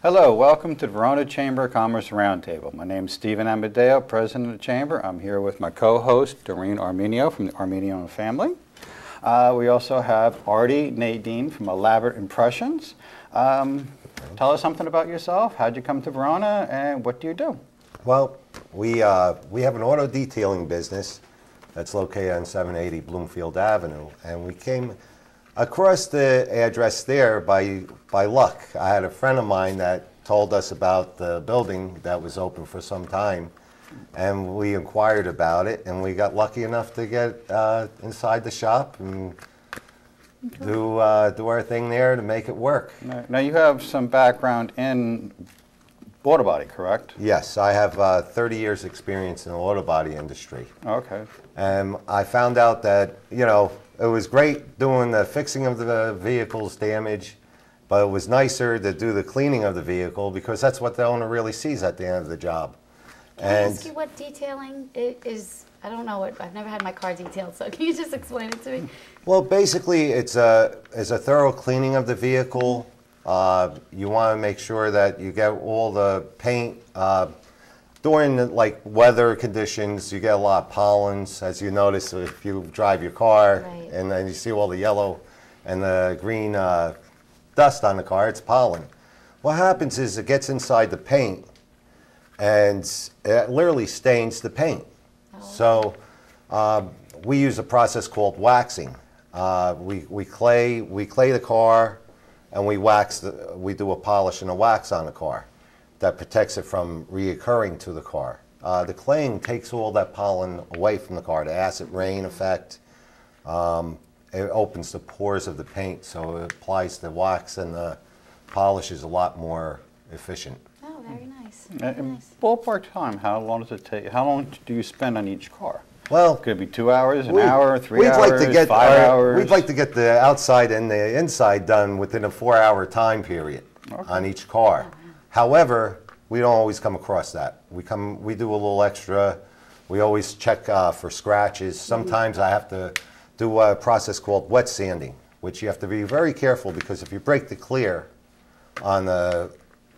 Hello, welcome to the Verona Chamber of Commerce Roundtable. My name is Stephen Amadeo, President of the Chamber. I'm here with my co-host, Doreen Arminio from the Arminio family. We also have Artie Nadine from Elaborate Impressions. Tell us something about yourself. How'd you come to Verona and what do you do? Well, we have an auto detailing business that's located on 780 Bloomfield Avenue, and we came across the address there by luck. I had a friend of mine that told us about the building that was open for some time, and we inquired about it, and we got lucky enough to get inside the shop and do our thing there to make it work. Now you have some background in auto body, correct? Yes, I have 30 years experience in the auto body industry. Okay. And I found out that, you know, it was great doing the fixing of the vehicle's damage, but it was nicer to do the cleaning of the vehicle because that's what the owner really sees at the end of the job. Can I ask you what detailing is? I don't know what, I've never had my car detailed, so can you just explain it to me? Well, basically it's a thorough cleaning of the vehicle. You want to make sure that you get all the paint. During the, weather conditions, you get a lot of pollens, as you notice if you drive your car, Right. And then you see all the yellow and the green dust on the car, it's pollen. What happens is it gets inside the paint and it literally stains the paint. Oh. So we use a process called waxing. We clay the car, and we do a polish and a wax on the car that protects it from reoccurring to the car. The claying takes all that pollen away from the car, the acid rain effect. It opens the pores of the paint, so it applies the wax, and the polish is a lot more efficient. Oh, very nice. Ballpark time, how long does it take? How long do you spend on each car? Well, could it be 2 hours, an hour, 3 hours, like to get 5 hours? We'd like to get the outside and the inside done within a 4-hour time period on each car. However, we don't always come across that. We do a little extra. We always check for scratches. Sometimes I have to do a process called wet sanding, which you have to be very careful because if you break the clear on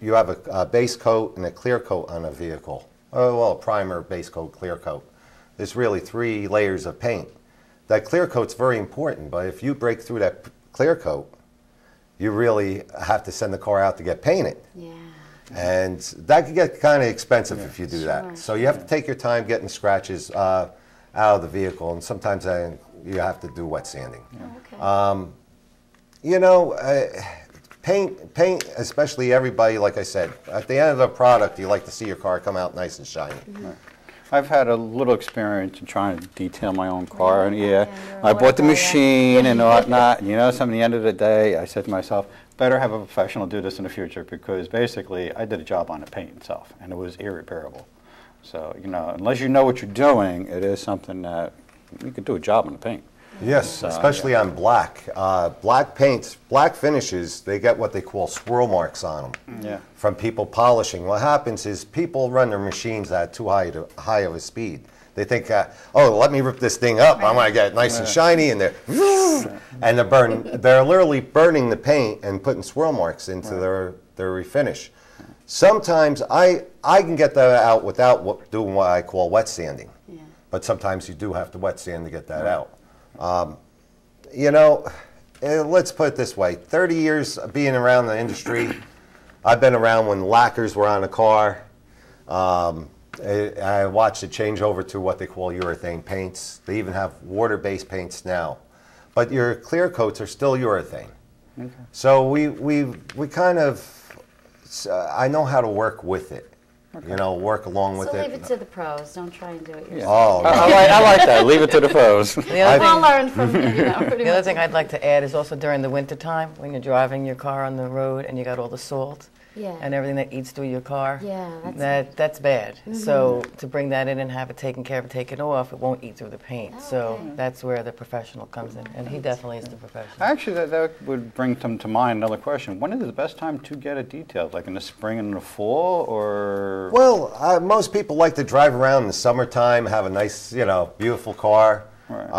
you have a base coat and a clear coat on a vehicle. Well, a primer, base coat, clear coat. There's really 3 layers of paint. That clear coat's very important, but if you break through that clear coat, you really have to send the car out to get painted. Yeah. And that can get kind of expensive if you do that. So you have to take your time getting the scratches out of the vehicle, and sometimes you have to do wet sanding. Yeah. Okay. You know, paint, especially everybody, like I said, at the end of the product, you like to see your car come out nice and shiny. Right. I've had a little experience in trying to detail my own car, and I bought the machine and whatnot, and at the end of the day, I said to myself, better have a professional do this in the future, because basically I did a job on the paint itself, and it was irreparable. So, unless you know what you're doing, it is something that you could do a job on the paint. Yes, especially on black. Black paints, black finishes, they get what they call swirl marks on them from people polishing. What happens is people run their machines at too high of a speed. They think, oh, let me rip this thing up. I'm going to get it nice and shiny, and they're literally burning the paint and putting swirl marks into their refinish. Sometimes I can get that out without doing what I call wet sanding. Yeah. But sometimes you do have to wet sand to get that out. Let's put it this way. 30 years being around the industry, I've been around when lacquers were on a car. I watched it change over to what they call urethane paints. They even have water-based paints now. But your clear coats are still urethane. Okay. So we kind of, I know how to work with it. Okay. Work along with it. So leave it to the pros. Don't try and do it yourself. Oh, no. I like that. Leave it to the pros. I'll learn from you. The other thing I'd like to add is also during the winter time when you're driving your car on the road and you got all the salt and everything that eats through your car. Yeah, that's bad. Mm-hmm. So to bring that in and have it taken care of and taken off, it won't eat through the paint. Oh, so that's where the professional comes in, and he definitely is the professional. Actually, that would bring to mind another question. When is the best time to get it detailed? Like in the spring and the fall, or? Well, most people like to drive around in the summertime, have a nice, beautiful car. Right.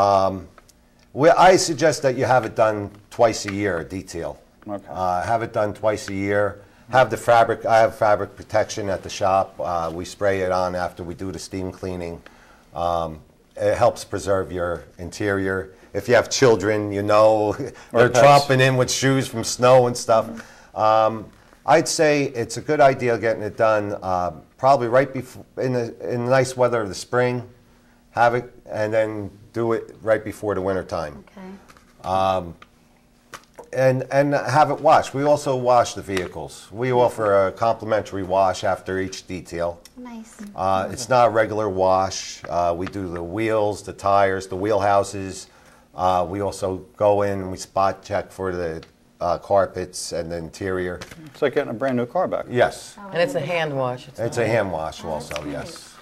I suggest that you have it done twice a year, a detail. Okay. Have it done twice a year. Have the fabric. I have fabric protection at the shop. We spray it on after we do the steam cleaning. It helps preserve your interior. If you have children, you know, they're tromping in with shoes from snow and stuff. I'd say it's a good idea getting it done probably right before, in the nice weather of the spring, have it, and then do it right before the winter time. Okay. And have it washed. We also wash the vehicles. We offer a complimentary wash after each detail. Nice. It's not a regular wash. We do the wheels, the tires, the wheel houses. We also go in and we spot check for the carpets and the interior. It's like getting a brand new car back. Yes. And it's a hand wash. It's a hand wash also, yes.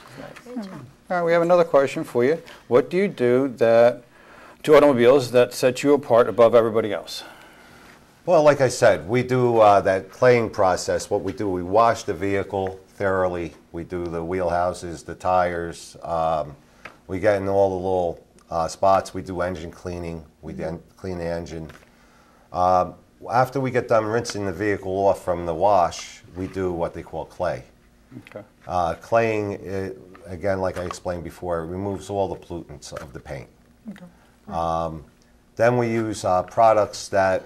Good job. All right, we have another question for you. What do you do to automobiles that set you apart above everybody else? Well, like I said, we do that claying process. What we do, we wash the vehicle thoroughly. We do the wheel houses, the tires. We get in all the little spots. We do engine cleaning. We then clean the engine. After we get done rinsing the vehicle off from the wash, we do what they call clay. Okay. Claying, again, like I explained before, it removes all the pollutants of the paint. Okay. Then we use products that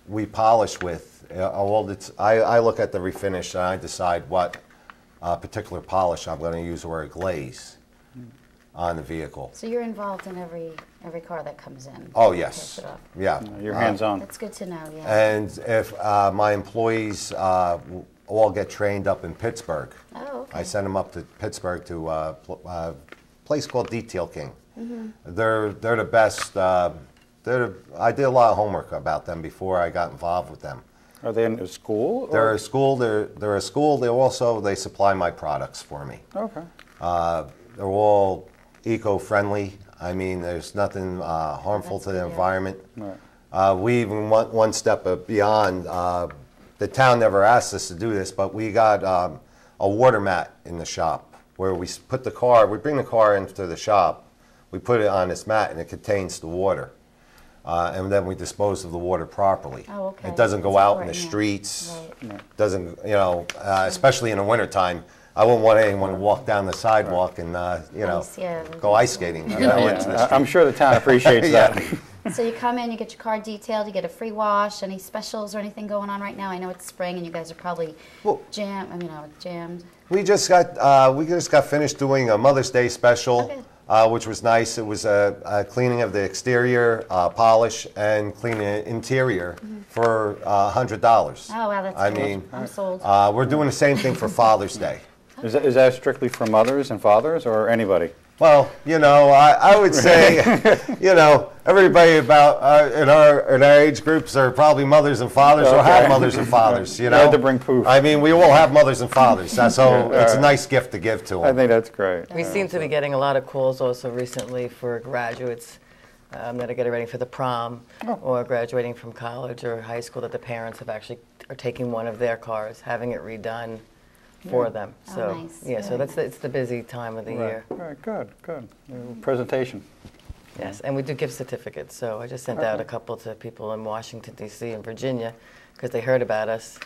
we polish with. I look at the refinish and I decide what particular polish I'm going to use or a glaze on the vehicle. So you're involved in every car that comes in? Oh, yes. Yeah. You're hands-on. That's good to know, yeah. And if my employees all get trained up in Pittsburgh, Oh, okay. I send them up to Pittsburgh to a place called Detail King. They're the best. I did a lot of homework about them before I got involved with them. Are they in a school? They're a school. They're a school. They supply my products for me. Okay. They're all eco-friendly. I mean, there's nothing harmful to the environment. Right. We even went one step beyond. The town never asked us to do this, but we got a water mat in the shop where we put the car. We bring the car into the shop. We put it on this mat, and it contains the water. And then we dispose of the water properly. Oh, okay. It doesn't go That's out in the important, yeah. streets. Right. Doesn't, especially in the wintertime. I wouldn't want anyone to walk down the sidewalk and, Ice, yeah. go ice skating. Into the Yeah, street. I'm sure the town appreciates that. So you come in, you get your car detailed, you get a free wash. Any specials or anything going on right now? I know it's spring and you guys are probably jammed. We just got finished doing a Mother's Day special, which was nice. It was a cleaning of the exterior, polish, and cleaning the interior for $100. Oh, wow, that's I cool. mean, I'm sold. we're doing the same thing for Father's Day. Is that strictly for mothers and fathers or anybody? Well, I would say, everybody about in our age groups are probably mothers and fathers or have mothers and fathers. You had to bring proof. I mean, we all have mothers and fathers, so it's a nice gift to give to them. I think that's great. We seem to be getting a lot of calls also recently for graduates that are getting ready for the prom or graduating from college or high school that the parents have actually are taking one of their cars, having it redone for them. So nice. yeah, so it's the busy time of the year. Right, good. Presentation. Yes, and we do gift certificates. So I just sent out a couple to people in Washington D.C. and Virginia because they heard about us,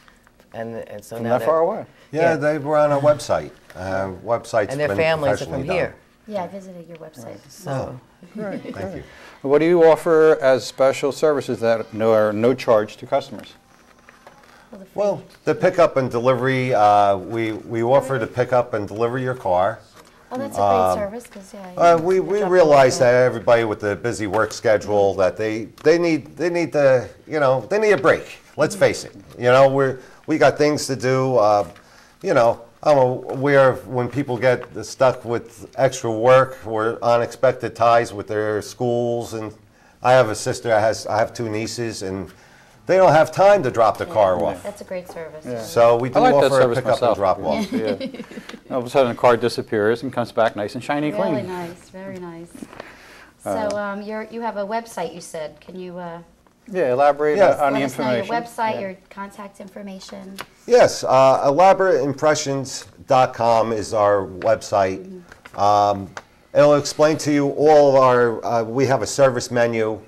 and so now Not far away. Yeah, they were on our website. Website's and their been families are from professionally here. Yeah, I visited your website. So Great. Thank you. What do you offer as special services that are no charge to customers? Well, the pickup and delivery, we offer to pick up and deliver your car. Oh, that's a great service because We realize that everybody with the busy work schedule that they need a break. Let's face it. We got things to do. I'm aware of when people get stuck with extra work or unexpected ties with their schools, and I have a sister. I have two nieces, and they don't have time to drop the car off. That's a great service. Yeah. So we do I like that offer a service pick up and myself. drop off. Yeah. All of a sudden, the car disappears and comes back nice and shiny Really clean. nice, very nice. So you have a website, you said. Can you Yeah, elaborate Yeah. on the let us know your information. website, your contact information? Yes, elaborateimpressions.com is our website. It'll explain to you all of our, we have a service menu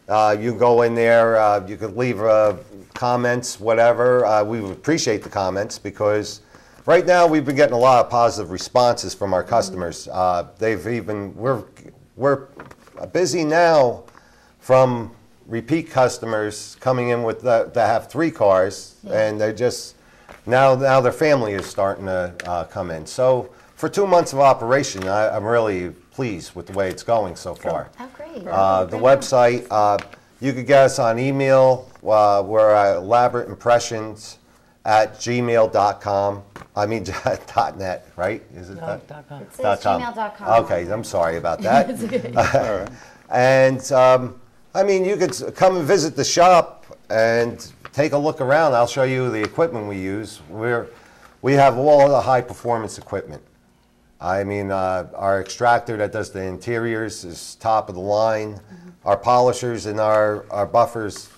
You can go in there, you could leave comments, whatever. We would appreciate the comments because right now we've been getting a lot of positive responses from our customers. We're busy now from repeat customers coming in with that have 3 cars, and they're just now their family is starting to come in. So for 2 months of operation, I'm really pleased with the way it's going so far. Oh, great. The website, you could get us on email. We're at elaborateimpressions@gmail.com. I mean, .net, right? Is it .com. It says gmail.com. Okay, I'm sorry about that. It's okay. All right. And I mean, you could come and visit the shop and take a look around. I'll show you the equipment we use. We have all the high performance equipment. I mean, our extractor that does the interiors is top of the line. Our polishers and our buffers,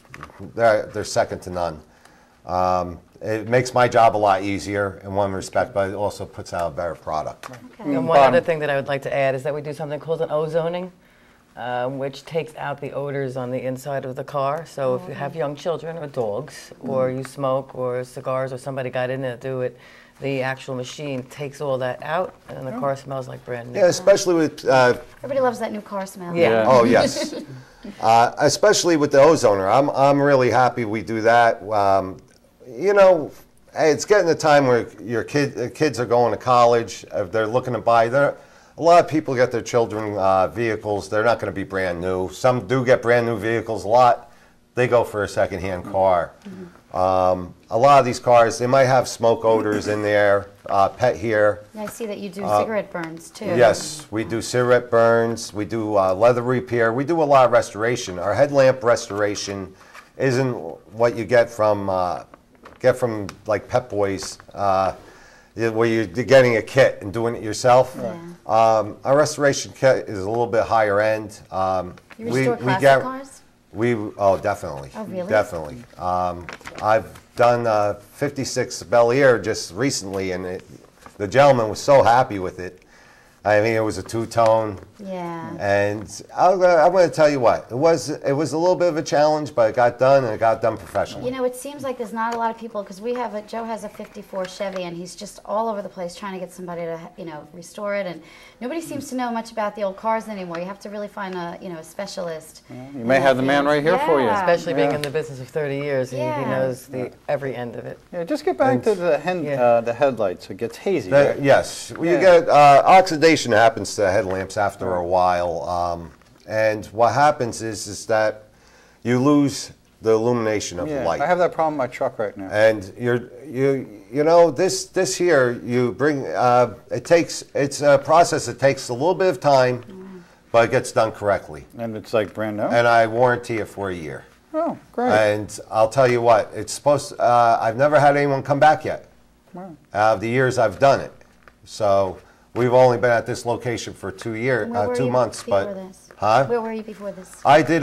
they're second to none. It makes my job a lot easier in one respect, but it also puts out a better product. Okay. And one other thing that I would like to add is that we do something called an ozoning, which takes out the odors on the inside of the car. So if you have young children or dogs, or you smoke, or cigars, or somebody got in there to do it, the actual machine takes all that out, and the car smells like brand new. Yeah, especially with Everybody loves that new car smell. Yeah. oh yes, especially with the ozoner. I'm really happy we do that. You know, hey, it's getting the time where your kids are going to college. They're looking to buy. A lot of people get their children vehicles. They're not going to be brand new. Some do get brand new vehicles. A lot, they go for a secondhand car. A lot of these cars, they might have smoke odors in there, pet hair. Yeah, I see that you do cigarette burns too. Yes, we do cigarette burns. We do leather repair. We do a lot of restoration. Our headlamp restoration isn't what you get from like Pep Boys, where you're getting a kit and doing it yourself. Yeah. Our restoration kit is a little bit higher end. You restore classic cars? Oh, definitely. Oh, really? Definitely. I've done 56 Bel Air just recently, and the gentleman was so happy with it. I mean, it was a two-tone. Yeah. And I'm going to tell you what, it was a little bit of a challenge, but it got done, and it got done professionally. You know, it seems like there's not a lot of people, because Joe has a 54 Chevy, and he's just all over the place trying to get somebody to, restore it, and nobody seems to know much about the old cars anymore. You have to really find a specialist. You may have the man right here for you. Especially being in the business of 30 years, he Yeah. knows every end of it. Yeah, just get back to the headlights. It gets hazy. Right? Yes, you get oxidation happens to headlamps after a while, and what happens is that you lose the illumination of the light. I have that problem in my truck right now. And this here you bring it's a process that takes a little bit of time, but it gets done correctly. And it's like brand new? And I warranty it for a year. Oh, great. And I'll tell you what, it's supposed to, I've never had anyone come back yet. Wow. Out of the years I've done it. So we've only been at this location for 2 months, but Where were you before this? I did.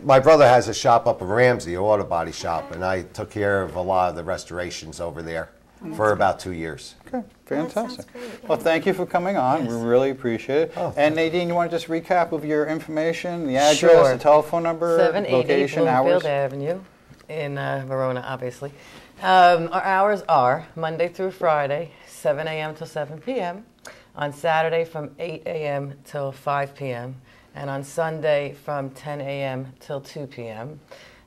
My brother has a shop up in Ramsey, an auto body shop, and I took care of a lot of the restorations over there for about 2 years. Okay, fantastic. Great, yeah. Well, thank you for coming on. We really appreciate it. Oh, and Nadine, you want to just recap of your information, the address, Sure. the telephone number, 780 location, hours? Bloomfield Avenue in Verona, obviously. Our hours are Monday through Friday, 7 a.m. till 7 p.m., on Saturday from 8 a.m. till 5 p.m., and on Sunday from 10 a.m. till 2 p.m.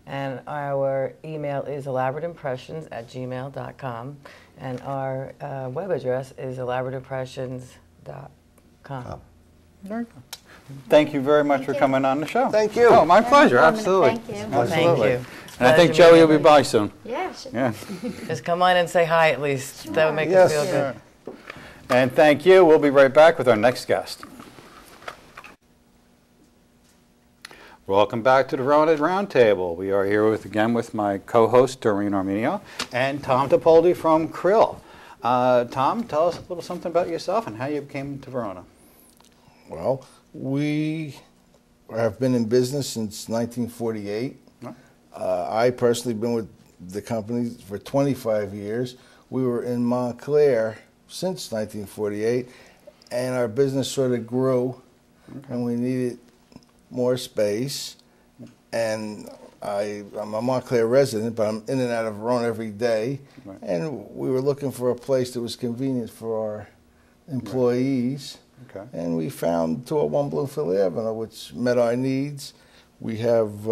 And our email is elaborateimpressions@gmail.com, and our web address is elaborateimpressions.com. Very good. Thank you very much for coming on the show. Thank you. Oh, my pleasure. Absolutely. Thank you. Absolutely. Thank you. And I think Pleasure Joey will be meeting by soon. Yeah, sure. Yeah. Just come on and say hi at least. That would make Yes. us feel good. And thank you. We'll be right back with our next guest. Welcome back to the Roundtable. We are here again with my co-host, Doreen Arminio, and Tom Topoldi from Chrill. Tom, tell us a little something about yourself and how you came to Verona. Well, we have been in business since 1948. I personally been with the company for 25 years. We were in Montclair since 1948, and our business sort of grew, and we needed more space. and I'm a Montclair resident, but I'm in and out of Verona every day. Right. And we were looking for a place that was convenient for our employees. Okay. And we found 201 Bloomfield Avenue, which met our needs. We have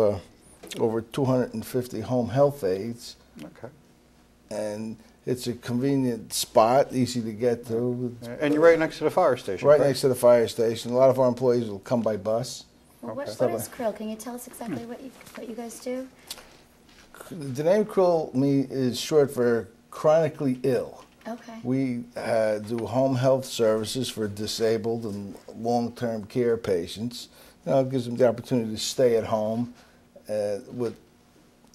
over 250 home health aides. Okay. And it's a convenient spot, easy to get to. And you're right next to the fire station. Right correct? next to the fire station. A lot of our employees will come by bus. Well, Okay. what is Chrill? Can you tell us exactly what you guys do? The name Chrill is short for chronically ill. Okay. We do home health services for disabled and long-term care patients. It gives them the opportunity to stay at home with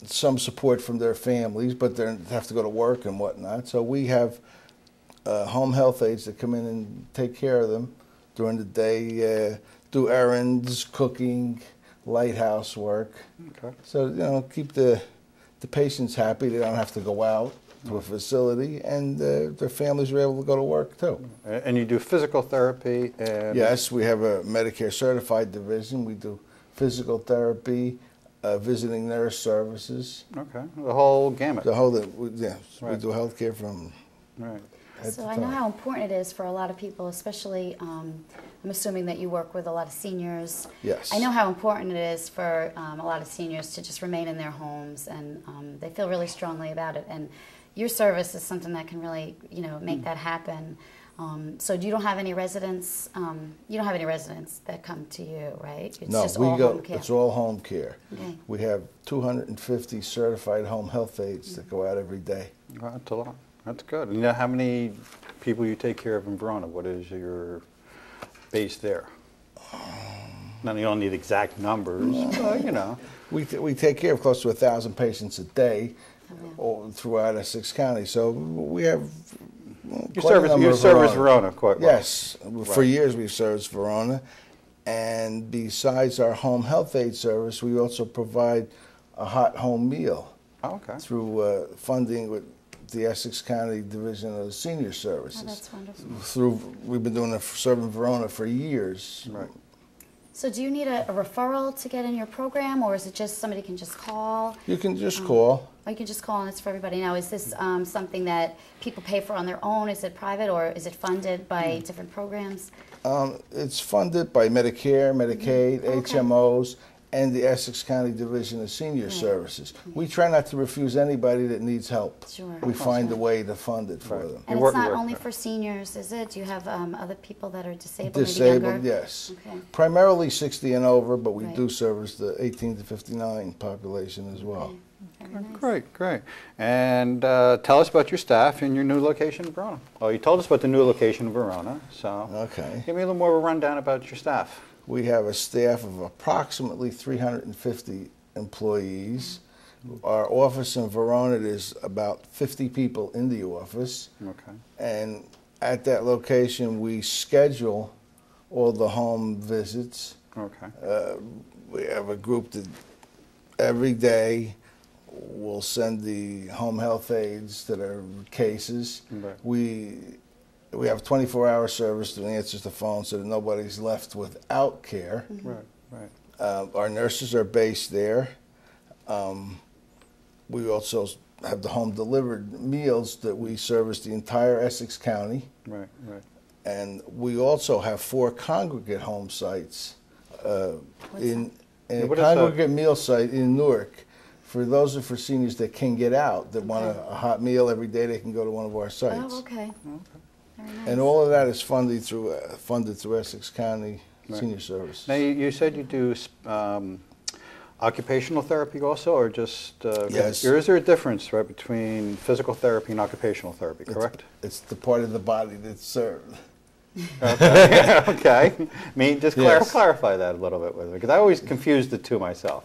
some support from their families, but they have to go to work and whatnot. So we have home health aides that come in and take care of them during the day, do errands, cooking, light housework. Okay. So, keep the patients happy. They don't have to go out to a facility, and their families are able to go to work too. And you do physical therapy and... Yes, we have a Medicare certified division. We do physical therapy, visiting nurse services. Okay. The whole gamut. The whole, we Right. do healthcare from Right. head So to I know toe. how important it is for a lot of people, especially, I'm assuming that you work with a lot of seniors. Yes. I know how important it is for a lot of seniors to just remain in their homes, and they feel really strongly about it. And your service is something that can really, make that happen. So you don't have any residents? You don't have any residents that come to you, right? It's No, just we all go. home care. It's all home care. Okay. We have 250 certified home health aides that go out every day. Well, that's a lot. That's good. And you know how many people you take care of in Verona? What is your base there? Now, you don't need exact numbers, but, We take care of close to 1,000 patients a day all throughout Essex County. So we have You quite a number you of service Verona quite well. Yes, for years we've serviced Verona. And besides our home health aid service, we also provide a hot home meal Oh, okay. through funding with the Essex County Division of Senior Services. Oh, that's wonderful. We've been doing serving Verona for years. Right. So do you need a referral to get in your program, or is it just somebody can just call? You can just call. Or you can just call and it's for everybody. Now, is this something that people pay for on their own? Is it private, or is it funded by different programs? It's funded by Medicare, Medicaid, Okay. HMOs, and the Essex County Division of Senior Services. We try not to refuse anybody that needs help. Sure. We find a way to fund it for Right. them. And You it's work- not work only there. for seniors, is it? Do you have other people that are disabled, maybe Disabled, younger? yes. Okay. Primarily 60 and over, but we Right. do service the 18 to 59 population as well. Okay. Very nice. Great, great. And tell us about your staff and your new location in Verona. Oh, you told us about the new location in Verona, so Okay. give me a little more of a rundown about your staff. We have a staff of approximately 350 employees. Our office in Verona, there's about 50 people in the office. Okay. And at that location, we schedule all the home visits. Okay. We have a group that every day will send the home health aides to their cases. Right. We have 24-hour service that answers the phone so that nobody's left without care. Right, right. Our nurses are based there. We also have the home delivered meals that we service the entire Essex County. Right, right. And we also have 4 congregate home sites in Yeah, a what is that? congregate meal site in Newark. For those are for seniors that can get out, that want a hot meal every day, they can go to one of our sites. Oh, okay. Very nice. And all of that is funded through Essex County Right. Senior Services. Now, you said you do occupational therapy also, or just... Yes. Or is there a difference, right, between physical therapy and occupational therapy, correct? It's the part of the body that's served. Okay. Okay. I mean, just Yes. clarify that a little bit with me, because I always confuse the two myself.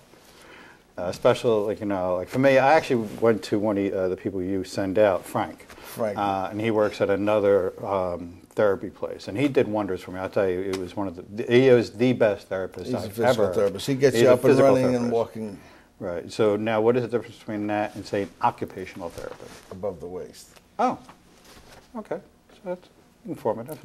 Especially, like for me, I actually went to one of the people you send out, Frank. Frank. And he works at another therapy place, and he did wonders for me. I'll tell you, he was the best therapist He's a I've physical ever. therapist. He gets He's you a up and physical running and therapist. walking Right. So now, what is the difference between that and, say, an occupational therapist? above the waist. Oh, okay. So that's informative.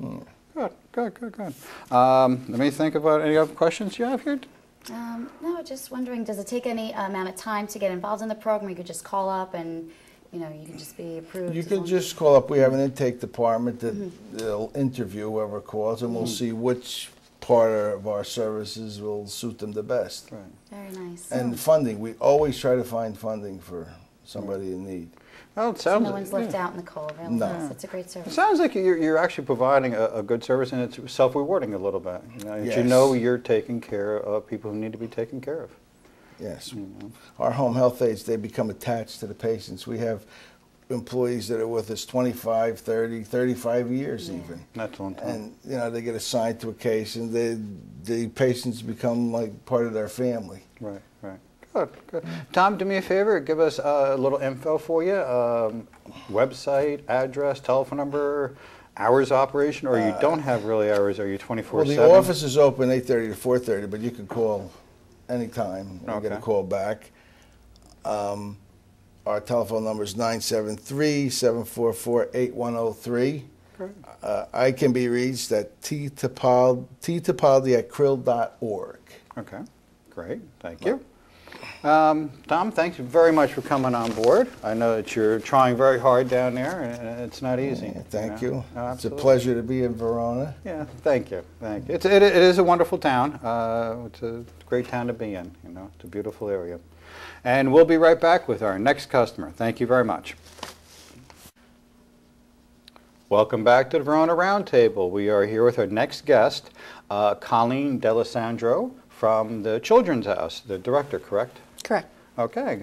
Good, good, good, good. Let me think about any other questions you have here. No, just wondering, does it take any amount of time to get involved in the program? You could just call up and, you know, you can just be approved. You can just call up. We have an intake department that they'll interview whoever calls, and we'll see which part of our services will suit them the best. Right. Very nice. And funding, we always try to find funding for somebody in need. Well, it So sounds no one's left out in the cold. Really. No. It's a great It service. sounds like you're actually providing a good service, and it's self-rewarding a little bit. You know, that you Yes. know you're taking care of people who need to be taken care of. Yes. Our home health aides, they become attached to the patients. We have employees that are with us 25, 30, 35 years even. That's a long time. And, you know, they get assigned to a case, and the patients become like part of their family. Right, right. Good, good. Tom, do me a favor. Give us a little info for you. Website, address, telephone number, hours of operation, or you don't have really hours. Are you 24/7? Well, the office is open 8:30 to 4:30, but you can call anytime and get a Okay. call back. Our telephone number is 973-744-8103. Great. I can be reached at ttapaldi@chrill.org. Okay, great. Thank you. Tom, thanks very much for coming on board. I know that you're trying very hard down there, and it's not easy. Yeah, thank you. No, It's a absolutely. pleasure to be in Verona. Yeah, thank you. Thank you. It is a wonderful town. It's a great town to be in. You know, it's a beautiful area. And we'll be right back with our next customer. Thank you very much. Welcome back to the Verona Roundtable. We are here with our next guest, Colleen D'Alessandro from the Children's House, the director, correct? Correct. Okay,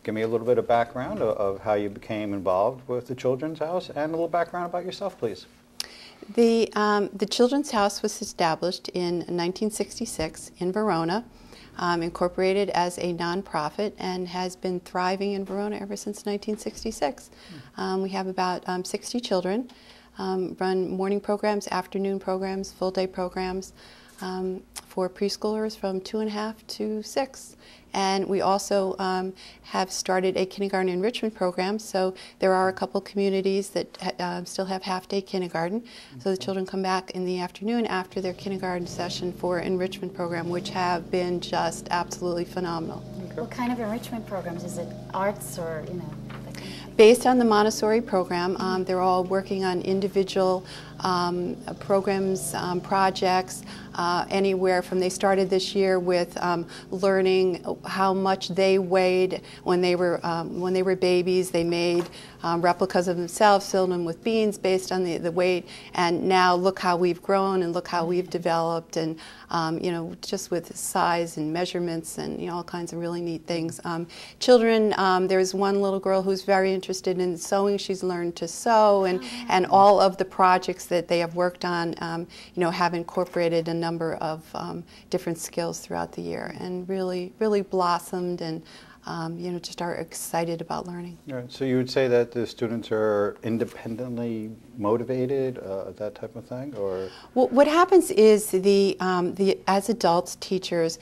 give me a little bit of background of how you became involved with the Children's House, and a little background about yourself, please. The Children's House was established in 1966 in Verona, incorporated as a nonprofit, and has been thriving in Verona ever since 1966. We have about 60 children, run morning programs, afternoon programs, full-day programs for preschoolers from 2.5 to 6. And we also have started a kindergarten enrichment program, so there are a couple communities that still have half-day kindergarten. So the children come back in the afternoon after their kindergarten session for enrichment program, which have been just absolutely phenomenal. What kind of enrichment programs? Is it arts or, you know? That kind of thing? Based on the Montessori program, they're all working on individual programs, projects, anywhere from, they started this year with learning how much they weighed when they were babies. They made replicas of themselves, filled them with beans based on the weight, and now look how we've grown and look how we've developed, and you know, just with size and measurements and, you know, all kinds of really neat things. Children, there's one little girl who's very interested in sewing. She's learned to sew, and all of the projects that they have worked on, you know, have incorporated a number of different skills throughout the year, and really blossomed, and you know, just are excited about learning. Right. So you would say that the students are independently motivated, that type of thing, or? Well, what happens is as adults, teachers,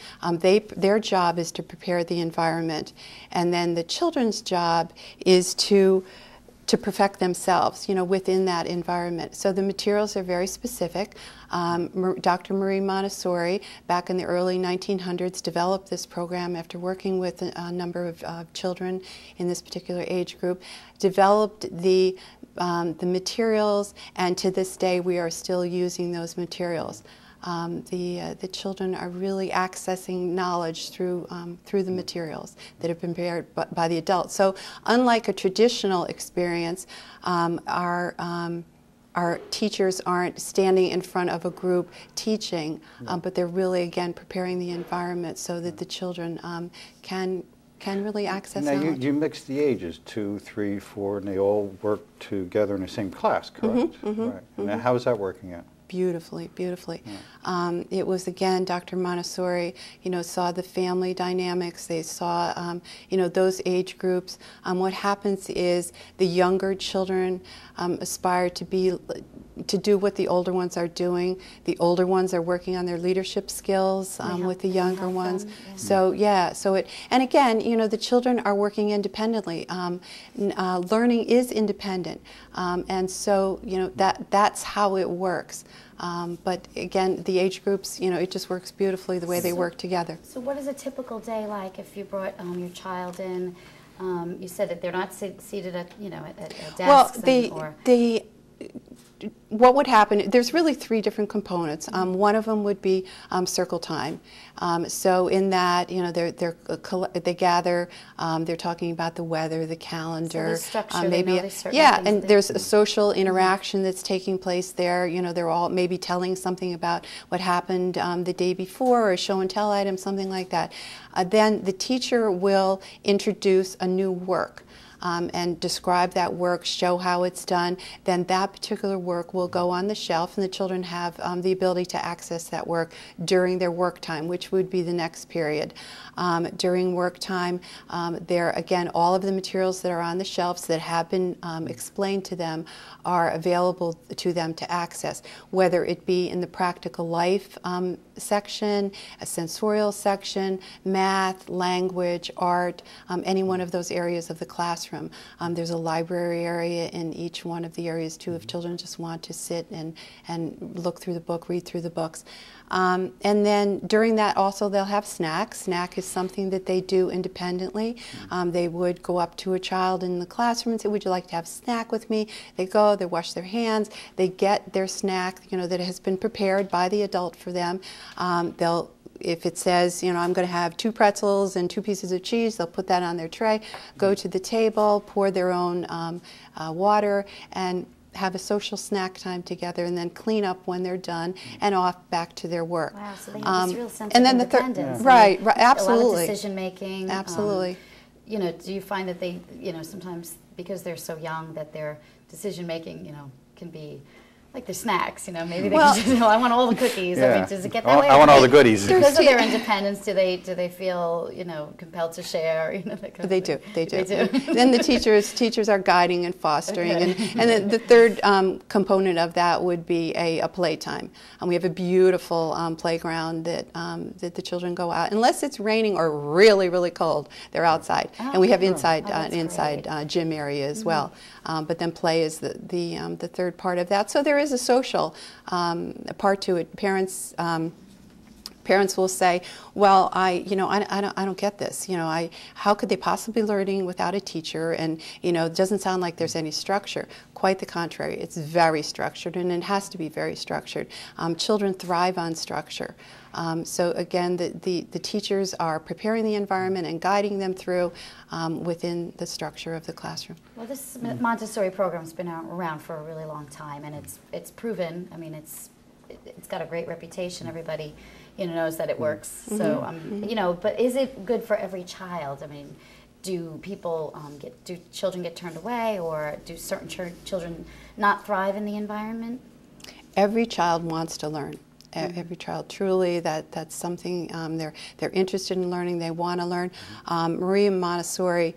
their job is to prepare the environment, and then the children's job is to perfect themselves, you know, within that environment. So the materials are very specific. Dr. Marie Montessori, back in the early 1900s, developed this program after working with a number of children in this particular age group, developed the materials, and to this day we are still using those materials. The children are really accessing knowledge through the materials that have been prepared by the adults. So unlike a traditional experience, our teachers aren't standing in front of a group teaching, but they're really, again, preparing the environment so that the children can really access Now knowledge. you mix the ages, 2, 3, 4, and they all work together in the same class, correct? Right. Now how is that working out? Beautifully, beautifully. It was, again, Dr. Montessori, you know, saw the family dynamics. They saw, you know, those age groups. What happens is the younger children aspire to be to do what the older ones are doing. The older ones are working on their leadership skills with the younger ones. So and again, you know, the children are working independently. Learning is independent, and so you know that's how it works. But again, the age groups, you know, it just works beautifully the way they work together. So what is a typical day like if you brought your child in? You said that they're not seated at, you know, at desks. Well, what would happen, there's really 3 different components. One of them would be circle time. So in that, you know, they gather, they're talking about the weather, the calendar. So there's structure, maybe and there's a social interaction that's taking place there. You know, they're all maybe telling something about what happened the day before, or a show and tell item, something like that. Then the teacher will introduce a new work. And describe that work, show how it's done, then that particular work will go on the shelf, and the children have the ability to access that work during their work time, which would be the next period. During work time, there again, all of the materials that are on the shelves that have been explained to them are available to them to access, whether it be in the practical life section, a sensorial section, math, language, art, any one of those areas of the classroom. There's a library area in each one of the areas too, if children just want to sit and look through the book, read through the books. And then during that also they'll have snacks. Snack is something that they do independently. They would go up to a child in the classroom and say, would you like to have a snack with me? They go, they wash their hands, they get their snack, you know, that has been prepared by the adult for them. If it says, you know, I'm going to have 2 pretzels and 2 pieces of cheese, they'll put that on their tray, go to the table, pour their own water, and have a social snack time together, and then clean up when they're done, and off back to their work. Wow, so they have this real sense and of then independence. Right, absolutely. A lot of decision making. Absolutely. You know, do you find that they, you know, sometimes because they're so young that their decision making, you know, can be like the snacks, you know, maybe they can just, you know, I want all the cookies. I mean, does it get that way? I want all the goodies. Because of their independence, do they feel, you know, compelled to share? You know, that kind They of do. thing? They do. Then the teachers are guiding and fostering, and then the third component of that would be a playtime. We have a beautiful playground that the children go out, unless it's raining or really, really cold. They're outside, and we have inside gym area as well. But then play is the third part of that. So there is a social part to it. Parents will say, well, I don't get this. You know, how could they possibly learning without a teacher? And you know, it doesn't sound like there's any structure. Quite the contrary. It's very structured, and it has to be very structured. Children thrive on structure. So again, the teachers are preparing the environment and guiding them through within the structure of the classroom. Well, this Montessori program's been around for a really long time, and it's proven. I mean, it's got a great reputation. Everybody, you know, knows that it works. So, you know, but is it good for every child? I mean, do people do children get turned away, or do certain children not thrive in the environment? Every child wants to learn. Every child, truly, that's something they're interested in learning. They want to learn. Maria Montessori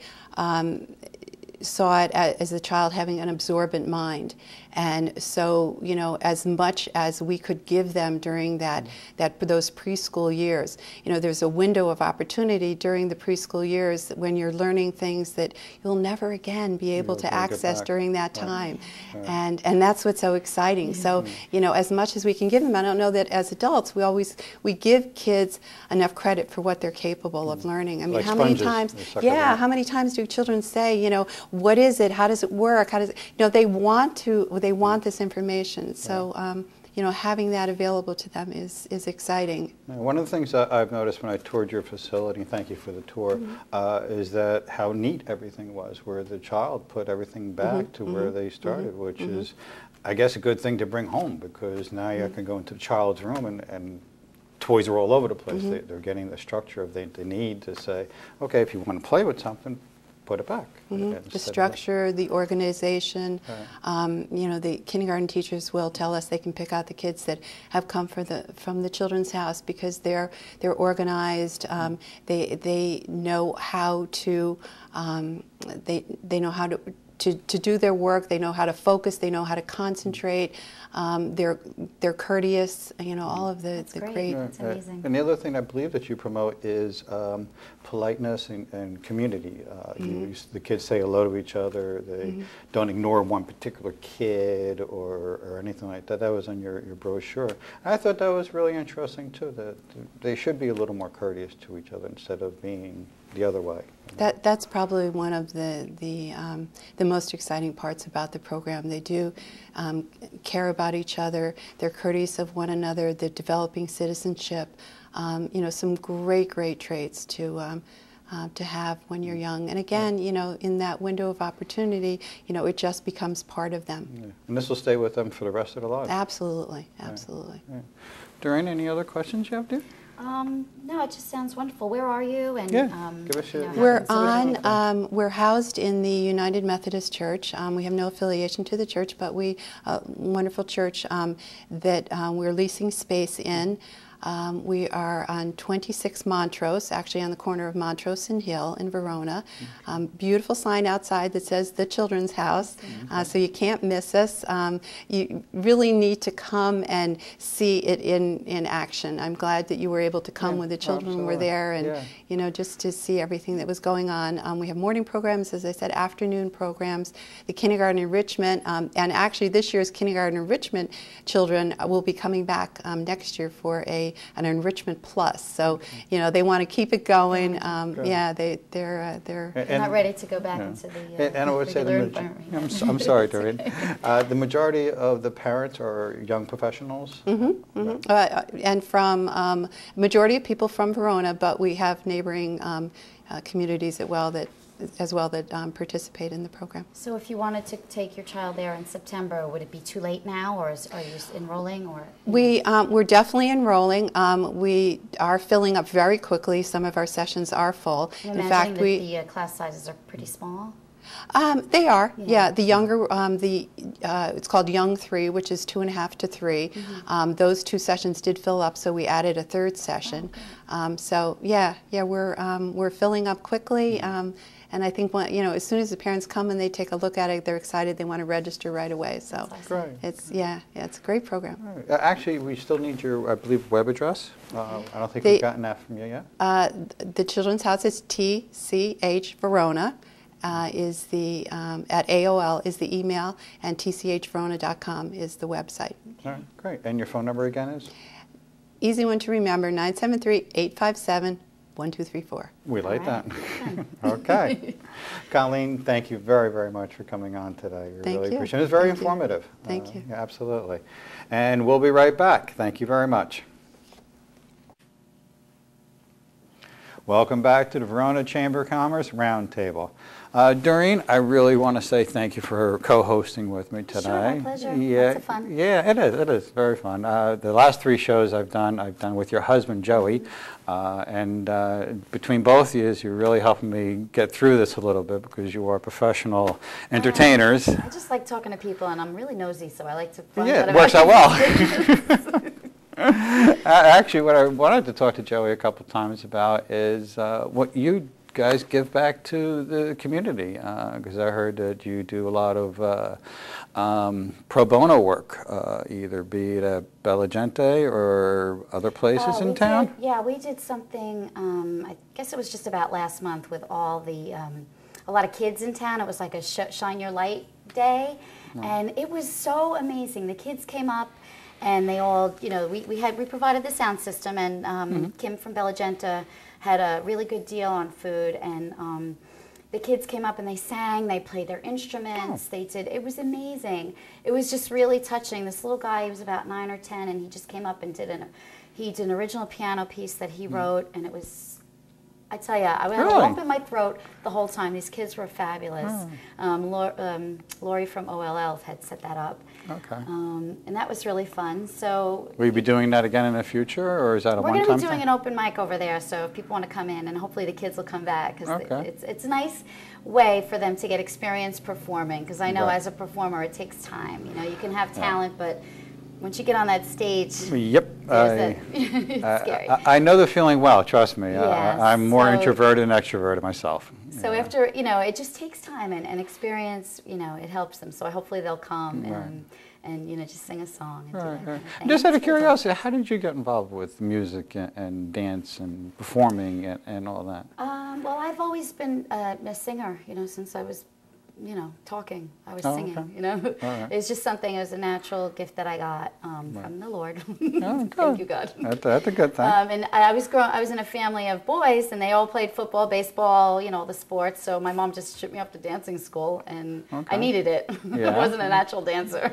saw it as a child having an absorbent mind. And so, you know, as much as we could give them during those preschool years, you know, there's a window of opportunity during the preschool years when you're learning things that you'll never again be able to access during that time. Right. And that's what's so exciting. So, you know, as much as we can give them, I don't know that as adults we give kids enough credit for what they're capable of learning. I mean, like how sponges. many times, how many times do children say, you know, what is it? How does it work? How does it, you know, they want this information. So, you know, having that available to them is exciting. One of the things I've noticed when I toured your facility, and thank you for the tour, is that how neat everything was, where the child put everything back to where they started, which is, I guess, a good thing to bring home, because now you can go into the child's room and toys are all over the place. They're getting the structure of they need to say, okay, if you want to play with something, put it back. The structure, the organization. You know, the kindergarten teachers will tell us they can pick out the kids that have come from the Children's House because they're organized. They know how to they know how to do their work. They know how to focus. They know how to concentrate. They're courteous. You know, all of the great. That's amazing. And the other thing I believe that you promote is politeness and community. The kids say hello to each other. They don't ignore one particular kid or anything like that. That was on your brochure. I thought that was really interesting too. That they should be a little more courteous to each other instead of being the other way. That's probably one of the most exciting parts about the program. They do care about each other. They're courteous of one another. They're developing citizenship. You know, some great traits to have when you're young. And again, you know, in that window of opportunity, you know, it just becomes part of them. Yeah. And this will stay with them for the rest of their lives. Absolutely. Yeah. Doreen, any other questions you have, dear? No, it just sounds wonderful. Where are you? And give us your. We're housed in the United Methodist Church. We have no affiliation to the church, but wonderful church that we're leasing space in. We are on 26 Montrose, actually on the corner of Montrose and Hill in Verona. Beautiful sign outside that says the Children's House, so you can't miss us. You really need to come and see it in action. I'm glad that you were able to come when the children were there, and you know, just to see everything that was going on. We have morning programs, as I said, afternoon programs, the kindergarten enrichment, and actually this year's kindergarten enrichment children will be coming back next year for an enrichment plus. So you know, they want to keep it going. Yeah, they're not ready to go back into the and I would say regular environment. I'm sorry, Doreen. The majority of the parents are young professionals. And from majority of people from Verona, but we have neighboring communities as well that participate in the program. So if you wanted to take your child there in September, would it be too late now, or are you enrolling? Or we're definitely enrolling. We are filling up very quickly. Some of our sessions are full. In fact, the class sizes are pretty small. They are, yeah. The younger, it's called Young 3, which is 2.5 to 3. Those 2 sessions did fill up, so we added a 3rd session. So we're filling up quickly. And I think as soon as the parents come and they take a look at it, they're excited. They want to register right away. So it's it's a great program. Right. Actually, we still need your, I believe, web address. I don't think we've gotten that from you yet. The Children's House is TCH Verona. Is the at AOL is the email, and tchverona.com is the website. All right, great. And your phone number again is? Easy one to remember, 973-857-1234. We like that. Okay. Colleen, thank you very much for coming on today. We really appreciate it. It was very informative. Thank you. Yeah, absolutely. And we'll be right back. Thank you very much. Welcome back to the Verona Chamber of Commerce Roundtable. Doreen, I really want to say thank you for co-hosting with me today. Sure, my pleasure. Yeah, Lots of fun. Yeah, it is very fun. The last 3 shows I've done with your husband, Joey, and between both of you really helping me get through this a little bit because you are professional entertainers. I just like talking to people, and I'm really nosy, so I like to find out it works out well. Actually, what I wanted to talk to Joey a couple times about is what you guys give back to the community, because I heard that you do a lot of pro bono work, either be it at Bella Gente or other places in town. We did something, I guess it was just about last month, with all the, a lot of kids in town. It was like a Shine Your Light Day, and it was so amazing. The kids came up, and they all, we provided the sound system, and Kim from Bella Gente had a really good deal on food, and the kids came up and they sang, they played their instruments, it was amazing. It was just really touching. This little guy, he was about 9 or 10, and he just came up and did an original piano piece that he wrote, and it was, I tell you, I went lump in my throat the whole time. These kids were fabulous. Lori from OLL had set that up. Okay. And that was really fun. So will you be doing that again in the future, or is that a one-time thing? We're going to be doing an open mic over there, so if people want to come in, and hopefully the kids will come back, because it's a nice way for them to get experience performing, because I know as a performer it takes time. You can have talent, but once you get on that stage, Yep. it's scary. I know the feeling well, trust me. Yeah, I'm more so- introverted than extroverted myself. So after, it just takes time and experience, it helps them. So hopefully they'll come and just sing a song. And do that kind of thing. Just out of It's really curiosity, how did you get involved with music and dance and performing and all that? Well, I've always been a singer, since I was, talking. I was singing, All right. It's just something, it was a natural gift that I got from the Lord. Oh, Thank you, God. That's a good thing. And I was in a family of boys, and they all played football, baseball, all the sports. So my mom just shipped me off to dancing school, and I needed it. Yeah. I wasn't a natural dancer.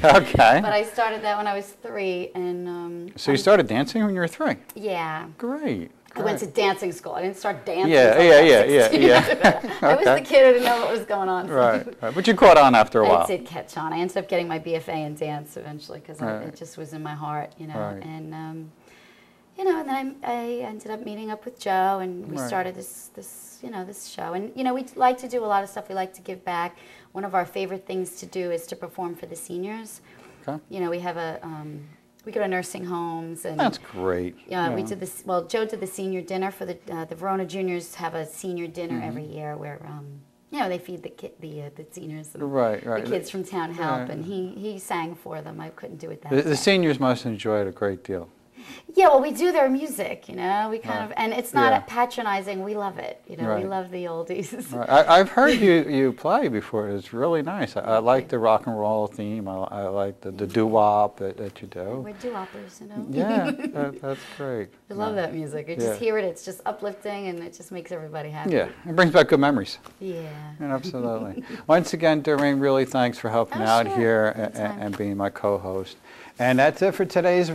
Okay. But I started that when I was 3, and So you started dancing when you were 3? yeah. Great. I went to dancing school. I didn't start dancing. Yeah, until I was yeah. 16. I was the kid who didn't know what was going on. Right. But you caught on after a while. I did catch on. I ended up getting my BFA in dance eventually because Right. it just was in my heart, Right. And and then I ended up meeting up with Joe, and we Right. started this show. And we like to do a lot of stuff. We like to give back. One of our favorite things to do is to perform for the seniors. Okay. We have we go to nursing homes, and That's great. we did this. Well, Joe did the senior dinner for the Verona juniors. Have a senior dinner every year where they feed the seniors and Right. the kids from town help, and he sang for them. I couldn't do it that The day. seniors must enjoy it a great deal. Yeah, well, we do their music, we kind of, and it's not Yeah. patronizing. We love it, we Right. love the oldies. Right. I've heard you play before. It's really nice. I like the rock and roll theme. I like the doo-wop that you do. We're doo-woppers, Yeah, that's great. I love that music. You just Yeah. hear it, it's just uplifting, and it just makes everybody happy. Yeah, it brings back good memories. Yeah. Absolutely. Once again, Doreen, really thanks for helping Oh, out sure. here Anytime. and being my co-host. And that's it for today's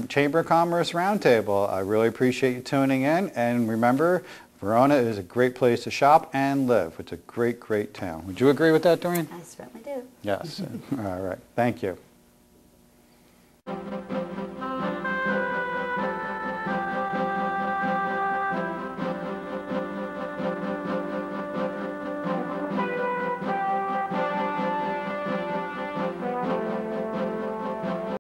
Chamber of Commerce Roundtable. I really appreciate you tuning in. And remember, Verona is a great place to shop and live. It's a great, great town. Would you agree with that, Doreen? I certainly do. Yes. All right. Thank you.